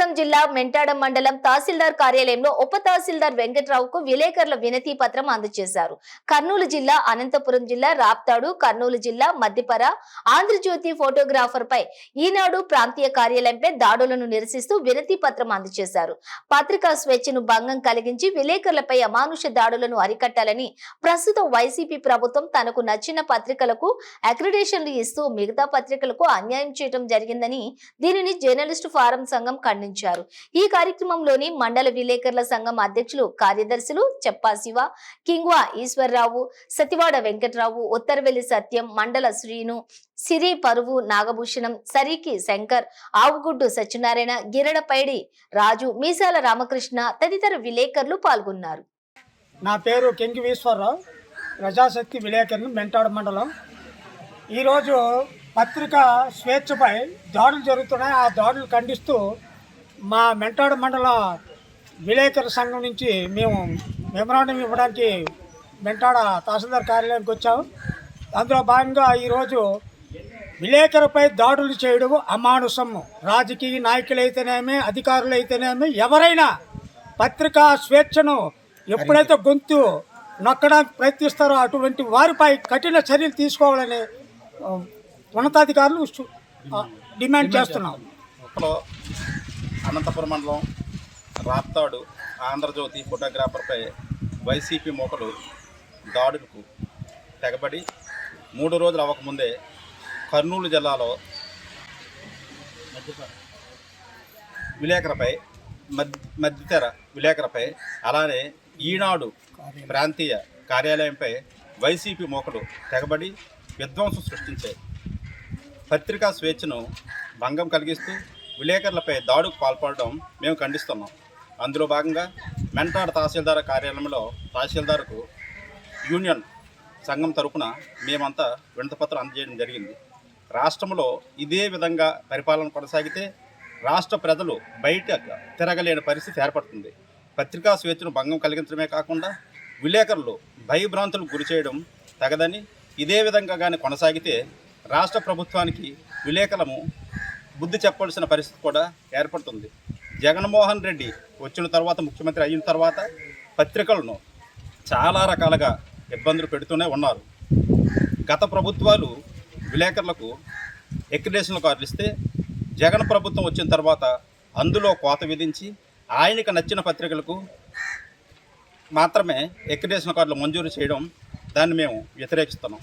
అనంతపురం జిల్లా మెంటాడ మండలం తహసీల్దార్ కార్యాలయంలో ఉప తహసీల్దార్ వెంకట్రావుకు విలేకరుల వినతి పత్రం అందజేశారు. కర్నూలు జిల్లా, అనంతపురం జిల్లా, రాప్తాడు, కర్నూలు జిల్లా, మద్దిపర, ఆంధ్రజ్యోతి ఫోటోగ్రాఫర్ పై ఈనాడు ప్రాంతీయ కార్యాలయంపై దాడులను నిరసిస్తూ వినతి పత్రం అందజేశారు. పత్రికా స్వేచ్ఛను భంగం కలిగించి విలేకరులపై అమానుష దాడులను అరికట్టాలని ప్రస్తుత వైసీపీ ప్రభుత్వం తనకు నచ్చిన పత్రికలకు అక్రిడేషన్లు ఇస్తూ మిగతా పత్రికలకు అన్యాయం చేయడం జరిగిందని దీనిని జర్నలిస్టు ఫారం సంఘం ఖండించారు. ఈ కార్యక్రమంలోని మండల విలేకరుల సంఘం అధ్యక్షులు, కార్యదర్శులు చెప్పా శివ, కింగ్వా ఈశ్వర్రావు, సతివాడ వెంకట్రావు, ఉత్తరవెల్లి సత్యం, మండల శ్రీను, సిరి పరువు నాగభూషణం, సరికి శంకర్, ఆవుగుడ్డు సత్యనారాయణ, గిరడపైడి రాజు, మీసాల రామకృష్ణ తదితర విలేకరులు పాల్గొన్నారు. నా పేరు కెంగి ఈశ్వర్రావు, ప్రజాశక్తి విలేకరులు, మెంటాడ మండలం. ఈరోజు పత్రికా స్వేచ్ఛపై దాడులు జరుగుతున్నాయి. ఆ దాడులు ఖండిస్తూ మా మెంటాడ మండల విలేకరుల సంఘం నుంచి మేము మెమరాండం ఇవ్వడానికి మెంటాడ తహసీల్దార్ కార్యాలయానికి వచ్చాము. అందులో భాగంగా ఈరోజు విలేకరులపై దాడులు చేయడం అమానుషం. రాజకీయ నాయకులైతేనేమి, అధికారులైతేనేమి, ఎవరైనా పత్రికా స్వేచ్ఛను ఎప్పుడైతే గొంతు నొక్కడానికి ప్రయత్నిస్తారో అటువంటి వారిపై కఠిన చర్యలు తీసుకోవాలని ఉన్నతాధికారులు డిమాండ్ చేస్తున్నాం. అనంతపురం మండలం రాప్తాడు ఆంధ్రజ్యోతి ఫోటోగ్రాఫర్పై వైసీపీ మోకలు దాడులకు తెగబడి 3 రోజులు అవ్వకముందే కర్నూలు జిల్లాలో విలేకరులపై మధ్యతెర విలేకరులపై అలానే ఈనాడు ప్రాంతీయ కార్యాలయంపై వైసీపీ మోకలు తెగబడి విధ్వంసం సృష్టించాయి. పత్రికా స్వేచ్ఛను భంగం కలిగిస్తూ విలేకరులపై దాడుకు పాల్పడడం మేము ఖండిస్తున్నాం. అందులో భాగంగా మెంటాడ తహసీల్దార్ కార్యాలయంలో తహసీల్దార్కు యూనియన్ సంఘం తరపున మేమంతా వినతిపత్రం అందజేయడం జరిగింది. రాష్ట్రంలో ఇదే విధంగా పరిపాలన కొనసాగితే రాష్ట్ర ప్రజలు బయట తిరగలేని పరిస్థితి ఏర్పడుతుంది. పత్రికా స్వేచ్ఛను భంగం కలిగించడమే కాకుండా విలేకరులు భయభ్రాంతులకు గురి చేయడం తగదని, ఇదే విధంగా కానీ కొనసాగితే రాష్ట్ర ప్రభుత్వానికి విలేకరులము బుద్ధి చెప్పవలసిన పరిస్థితి కూడా ఏర్పడుతుంది. జగన్మోహన్ రెడ్డి వచ్చిన తర్వాత, ముఖ్యమంత్రి అయిన తర్వాత పత్రికలను చాలా రకాలుగా ఇబ్బందులు పెడుతూనే ఉన్నారు. గత ప్రభుత్వాలు విలేకరులకు అక్రిడేషన్ కార్డులు ఇస్తే జగన్ ప్రభుత్వం వచ్చిన తర్వాత అందులో కోత విధించి ఆయనకు నచ్చిన పత్రికలకు మాత్రమే అక్రిడేషన్ కార్డులు మంజూరు చేయడం, దాన్ని మేము వ్యతిరేకిస్తున్నాం.